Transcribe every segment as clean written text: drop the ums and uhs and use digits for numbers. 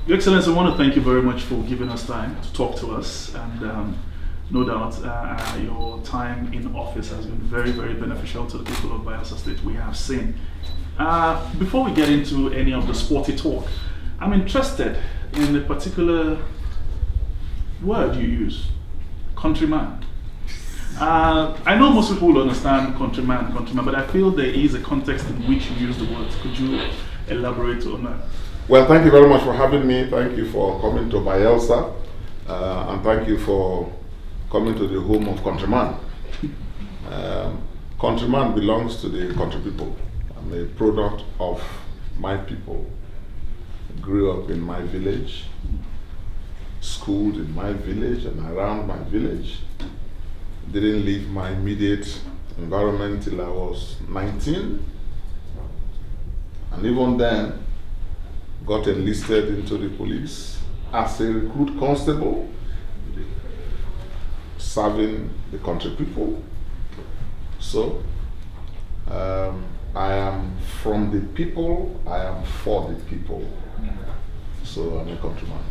Your Excellency, I want to thank you very much for giving us time to talk to us, and no doubt your time in office has been very, very beneficial to the people of Bayelsa State. We have seen. Before we get into any of the sporty talk, I'm interested in the particular word you use, countryman. I know most people will understand countryman, but I feel there is a context in which you use the word. Could you elaborate on that? Well, thank you very much for having me. Thank you for coming to Bayelsa, and thank you for coming to the home of countryman. Countryman belongs to the country people. I'm a product of my people. Grew up in my village, schooled in my village and around my village. Didn't leave my immediate environment till I was 19. And even then, got enlisted into the police as a recruit constable, serving the country people. So, I am from the people, I am for the people. So I'm a countryman.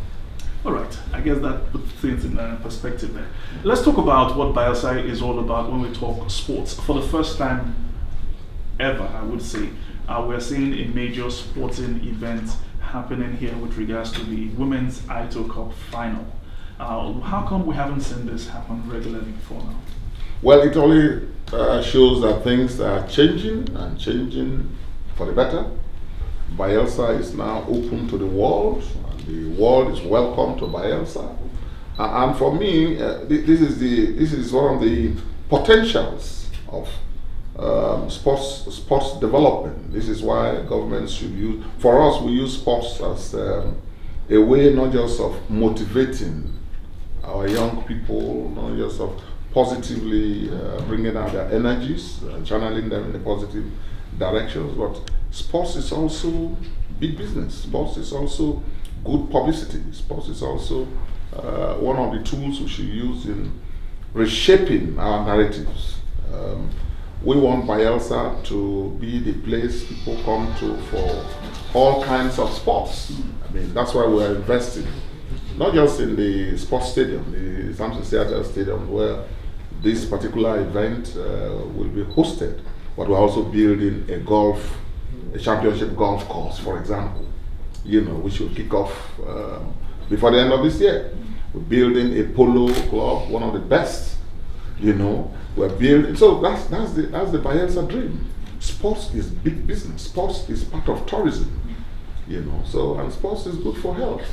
All right, I guess that puts things in perspective there. Let's talk about what Bayelsa is all about when we talk sports. For the first time ever, I would say, we're seeing a major sporting event happening here with regards to the Women's Ito Cup final. How come we haven't seen this happen regularly before now? Well, it only shows that things are changing and changing for the better. Bayelsa is now open to the world, and the world is welcome to Bayelsa. And for me, this is one of the potentials of sports development. This is why governments should use. For us, we use sports as a way not just of motivating our young people, not just of positively bringing out their energies, channeling them in a positive directions, but sports is also big business. Sports is also good publicity. Sports is also one of the tools we should use in reshaping our narratives. We want Bayelsa to be the place people come to for all kinds of sports. I mean, that's why we're investing, not just in the sports stadium, the Samson Theatre Stadium, where this particular event will be hosted, but we're also building a championship golf course, for example, which will kick off before the end of this year. We're building a polo club, one of the best, we're building. So that's the Bayelsa dream. Sports is big business. Sports is part of tourism, So, and sports is good for health.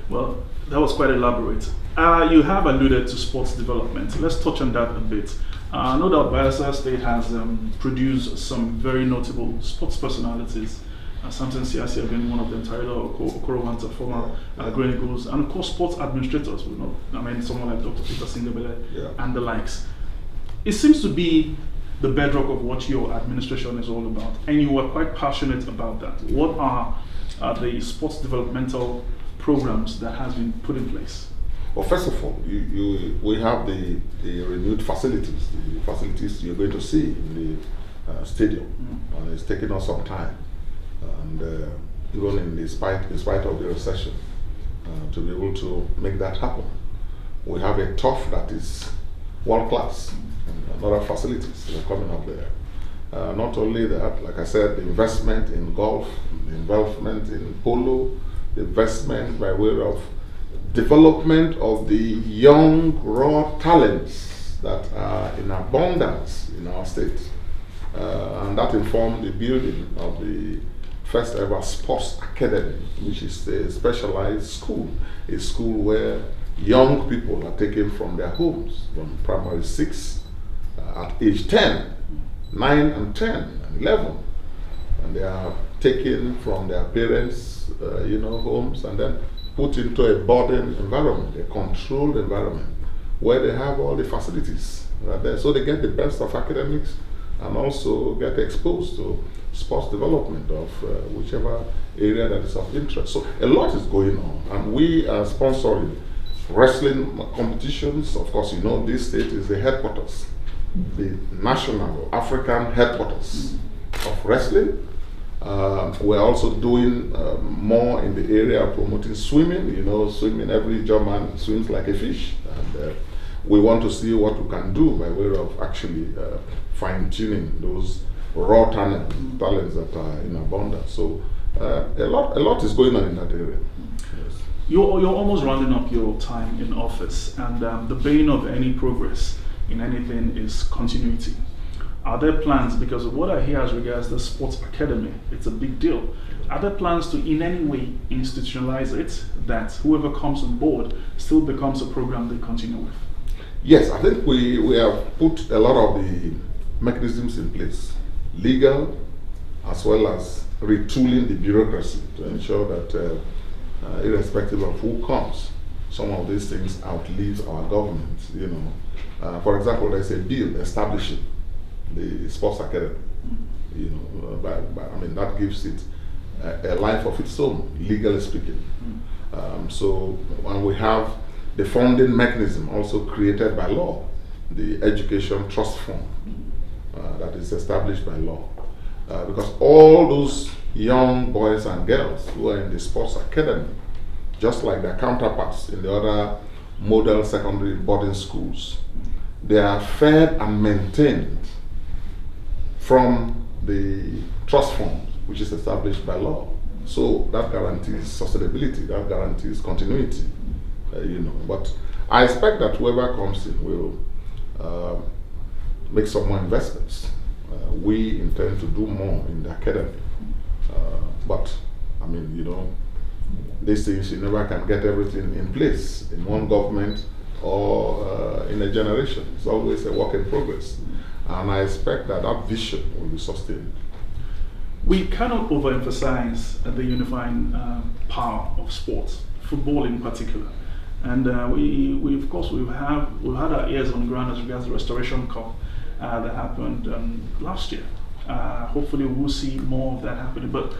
Well, that was quite elaborate. You have alluded to sports development. Let's touch on that a bit. No doubt Bayelsa State has produced some very notable sports personalities. Samson Seriake being one of them, Tyler Okorowanta, former Green Eagles, and of course sports administrators. Someone like Dr. Peter Singabele and the likes. It seems to be the bedrock of what your administration is all about, and you were quite passionate about that. What are the sports developmental programs that has been put in place? Well, first of all, we have the renewed facilities. The facilities you're going to see in the stadium, and it's taking us some time, and even in spite of the recession, to be able to make that happen. We have a turf that is world class, and other facilities that are coming up there. Not only that, like I said, the investment in golf, the investment in polo, the investment by way of development of the young, raw talents that are in abundance in our state. And that informed the building of the first ever sports academy, which is a specialized school, a school where young people are taken from their homes, from primary 6 at age 10, 9 and 10 and 11. And they are taken from their parents' homes and then put into a boarding environment, a controlled environment, where they have all the facilities right there. So they get the best of academics and also get exposed to sports development of whichever area that is of interest. So a lot is going on, and we are sponsoring wrestling competitions. Of course, this state is the headquarters, the national African headquarters of wrestling. We're also doing more in the area of promoting swimming. You know, swimming, every German swims like a fish. And we want to see what we can do by way of actually fine-tuning those raw talents that are in abundance. So a lot is going on in that area. Yes. You're almost rounding up your time in office, and the bane of any progress in anything is continuity. Are there plans, because of what I hear as regards the sports academy, it's a big deal. Are there plans to in any way institutionalize it, that whoever comes on board still becomes a program they continue with? Yes, I think we have put a lot of the mechanisms in place, legal as well as retooling the bureaucracy to ensure that irrespective of who comes, some of these things outlive our government. You know, for example, there's a bill establishing the sports academy. You know, I mean, that gives it a life of its own, legally speaking. So when we have the funding mechanism also created by law, the Education Trust Fund that is established by law. Because all those young boys and girls who are in the sports academy, just like their counterparts in the other model secondary boarding schools, they are fed and maintained from the trust fund, which is established by law. So that guarantees sustainability, that guarantees continuity. You know, but I expect that whoever comes in will make some more investments. We intend to do more in the academy, but I mean, you know, these things, you never can get everything in place in one government or in a generation. It's always a work in progress, and I expect that that vision will be sustained. We cannot overemphasize the unifying power of sports, football in particular. And we of course we've had our ears on the ground as regards the Restoration Cup that happened last year. Hopefully we'll see more of that happening. But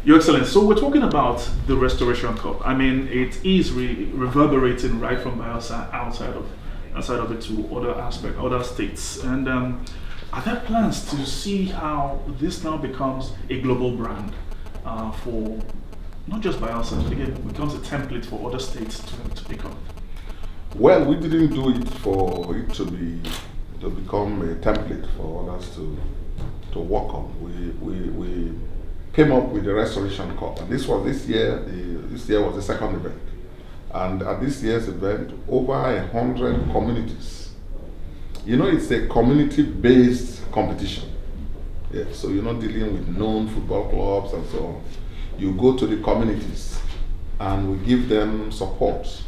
Your Excellency, so we're talking about the Restoration Cup. I mean, it is reverberating right from Bielsa outside of it to other states. And are there plans to see how this now becomes a global brand for not just Bielsa, but again, it becomes a template for other states to pick up? Well, we didn't do it for it to become a template for others to work on. We came up with the Restoration Cup, and this year. This year was the second event, and at this year's event, over 100 communities. You know, it's a community-based competition. Yeah, so you're not dealing with known football clubs and so on. You go to the communities, and we give them support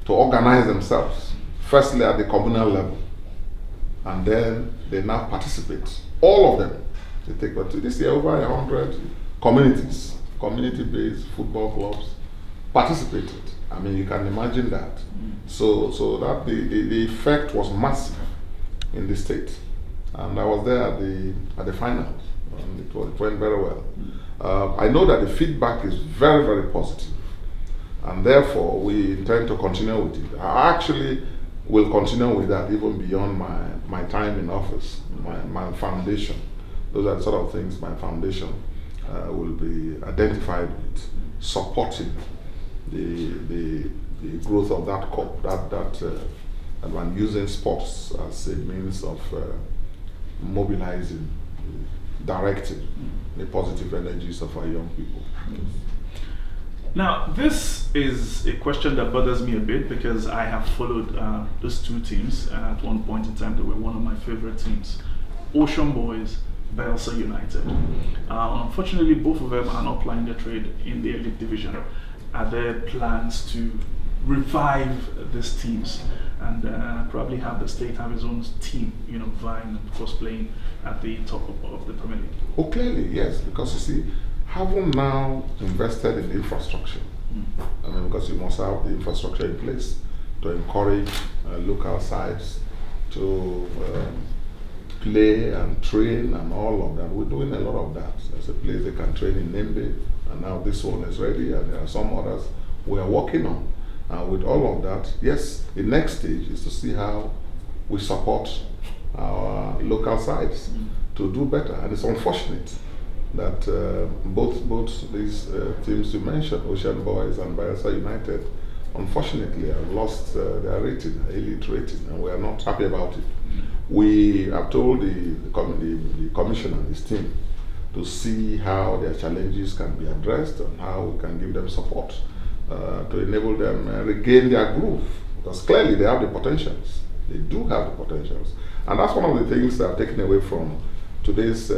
to organize themselves. Firstly, at the communal level, and then they now participate. All of them. They take part. This year, over 100 communities, community-based football clubs participated. I mean, you can imagine that. So that the effect was massive in the state, and I was there at the finals, and it went very well. I know that the feedback is very, very positive, and therefore we intend to continue with it. I actually will continue with that even beyond my time in office, my foundation. Those are the sort of things my foundation will be identified with, supporting the growth of that cup, and when using sports as a means of mobilizing, directing the positive energies of our young people. Now, this is a question that bothers me a bit because I have followed those two teams. At one point in time, they were one of my favorite teams. Ocean Boys, Bielsa United. Unfortunately, both of them are not plying their trade in the elite division. Are there plans to revive these teams and probably have the state have its own team, vying and of course playing at the top of the Premier League? Oh, clearly, yes, because you see, having now invested in infrastructure, I mean, because you must have the infrastructure in place to encourage local sides to play and train and all of that. We're doing a lot of that. There's a place they can train in Nembe, and now this one is ready, and there are some others we are working on. With all of that, yes, the next stage is to see how we support our local sides to do better. And it's unfortunate that both these teams you mentioned, Ocean Boys and Bayelsa United, unfortunately have lost their rating, elite rating, and we are not happy about it. We have told the commissioner and his team to see how their challenges can be addressed and how we can give them support to enable them regain their groove, because clearly they have the potentials. They do have the potentials, and that's one of the things that I've taken away from today's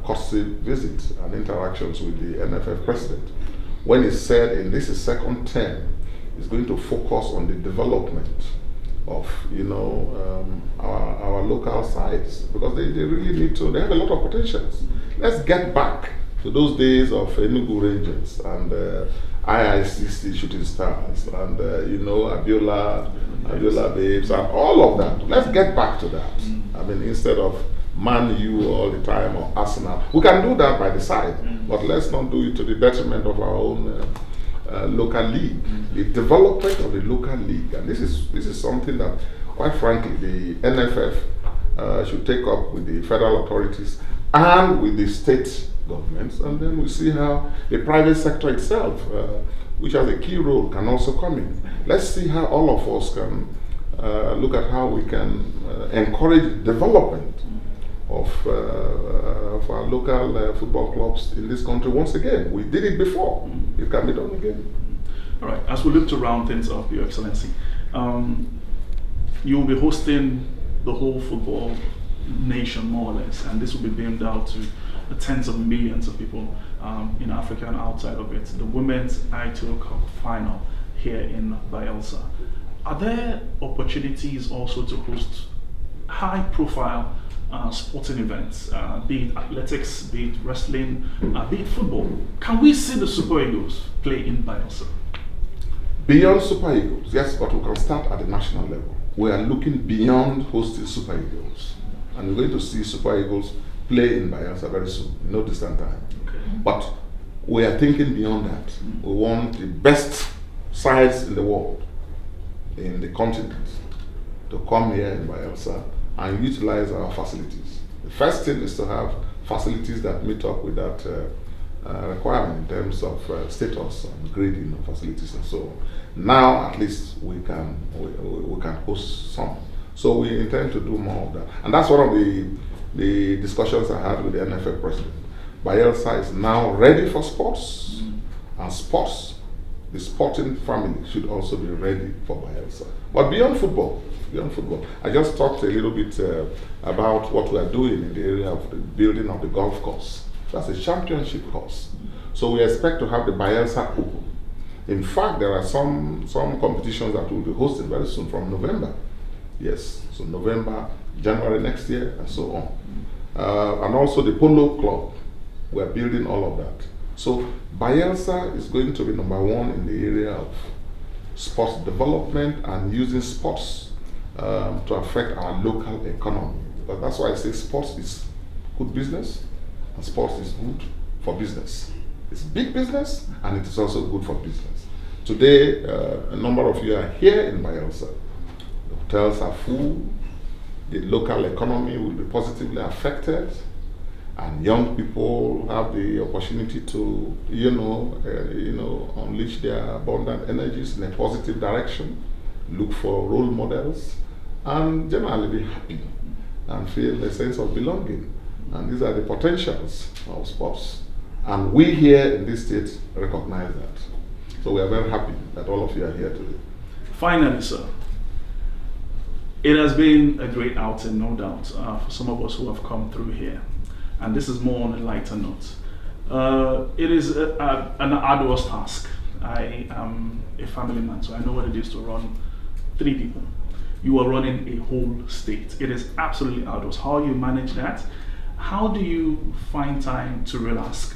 courtesy visit and interactions with the NFF president, when he said in this second term he's going to focus on the development of our local sites, because they really need to. They have a lot of potentials. Let's get back to those days of Enugu Rangers and IICC Shooting Stars and Abiola Babes and all of that. Let's get back to that. I mean, instead of Man U all the time or Arsenal, we can do that by the side, but let's not do it to the detriment of our own local league. The development of the local league, and this is something that, quite frankly, the NFF should take up with the federal authorities and with the state governments, and then we see how the private sector itself, which has a key role, can also come in. Let's see how all of us can look at how we can encourage development of our local football clubs in this country once again. We did it before. It can be done again. All right, as we look to round things up, Your Excellency, you will be hosting the whole football nation, more or less, and this will be beamed out to the tens of millions of people in Africa and outside of it. The Women's ITO Cup final here in Bayelsa. Are there opportunities also to host high-profile sporting events, be it athletics, be it wrestling, be it football? Can we see the Super Eagles play in Bayelsa? Beyond Super Eagles, yes, but we can start at the national level. We are looking beyond hosting Super Eagles, and we're going to see Super Eagles play in Bayelsa very soon, in no distant time. Okay. But we are thinking beyond that. We want the best sides in the world, in the continent, to come here in Bayelsa and utilize our facilities. The first thing is to have facilities that meet up with that requirement in terms of status and grading of facilities and so on. Now at least we can host some. So we intend to do more of that. And that's one of the discussions I had with the NFF president. Bayelsa is now ready for sports, and sports, the sporting family should also be ready for Bayelsa. But beyond football, I just talked a little bit about what we are doing in the area of the building of the golf course. That's a championship course. So we expect to have the Bayelsa Open. In fact, there are some competitions that we'll be hosting very soon from November. Yes, so November, January next year, and so on. And also the Polo Club. We're building all of that. So Bayelsa is going to be number one in the area of sports development and using sports to affect our local economy. But that's why I say sports is good business and sports is good for business. It's big business and it is also good for business. Today, a number of you are here in Bayelsa. The hotels are full. The local economy will be positively affected, and young people have the opportunity to, unleash their abundant energies in a positive direction, look for role models, and generally be happy and feel a sense of belonging. And these are the potentials of sports. And we here in this state recognize that. So we are very happy that all of you are here today. Finally, sir, it has been a great outing, no doubt, for some of us who have come through here. And this is more on a lighter note. It is an arduous task. I am a family man, so I know what it is to run 3 people. You are running a whole state. It is absolutely arduous. How you manage that? How do you find time to relax?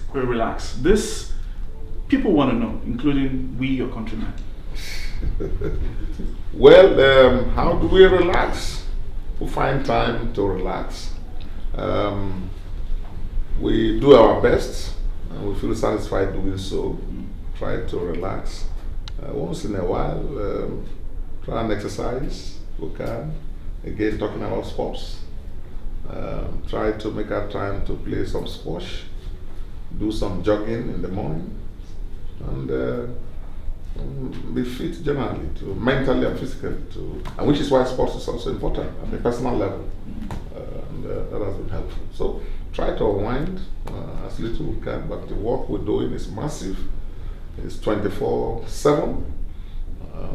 This, people want to know, including we, your countrymen. Well, how do we relax? We find time to relax. We do our best and we feel satisfied doing so. Try to relax. Once in a while, try and exercise if we can. Again, talking about sports. Try to make our time to play some squash do some jogging in the morning, and be fit generally, to mentally and physically, and which is why sports is also important at a personal level, and that has been helpful. So try to unwind as little we can, but the work we're doing is massive. It's 24/7.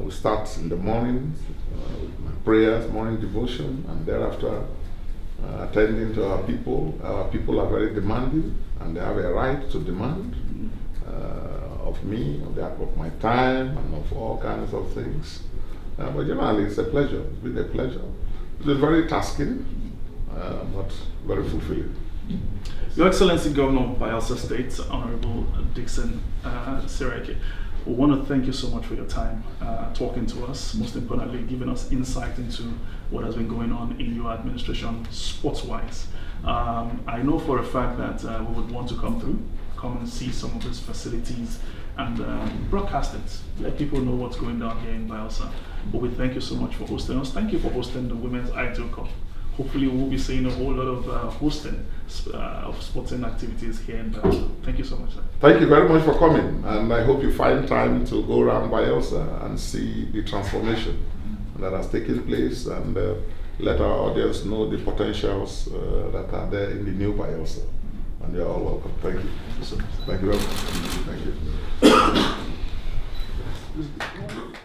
We start in the morning with my prayers, morning devotion, and thereafter attending to our people. Our people are very demanding, and they have a right to demand of me, of my time, and of all kinds of things. But generally, it's a pleasure. It's been a pleasure. It's been very tasking, but very fulfilling. Your Excellency Governor of Bayelsa State, Honorable Dickson Seriake, we want to thank you so much for your time talking to us, most importantly giving us insight into what has been going on in your administration sports-wise. I know for a fact that we would want to come and see some of these facilities and broadcast it, let people know what's going down here in Bayelsa. But we thank you so much for hosting us. Thank you for hosting the Women's Ideal Cup. Hopefully we'll be seeing a whole lot of hosting of sporting activities here in Bayelsa. Thank you so much, sir. Thank you very much for coming, and I hope you find time to go around Bayelsa and see the transformation that has taken place, and let our audience know the potentials that are there in the new Bayelsa. And you're all welcome. Thank you. Thank you so much. Thank you very much. Thank you.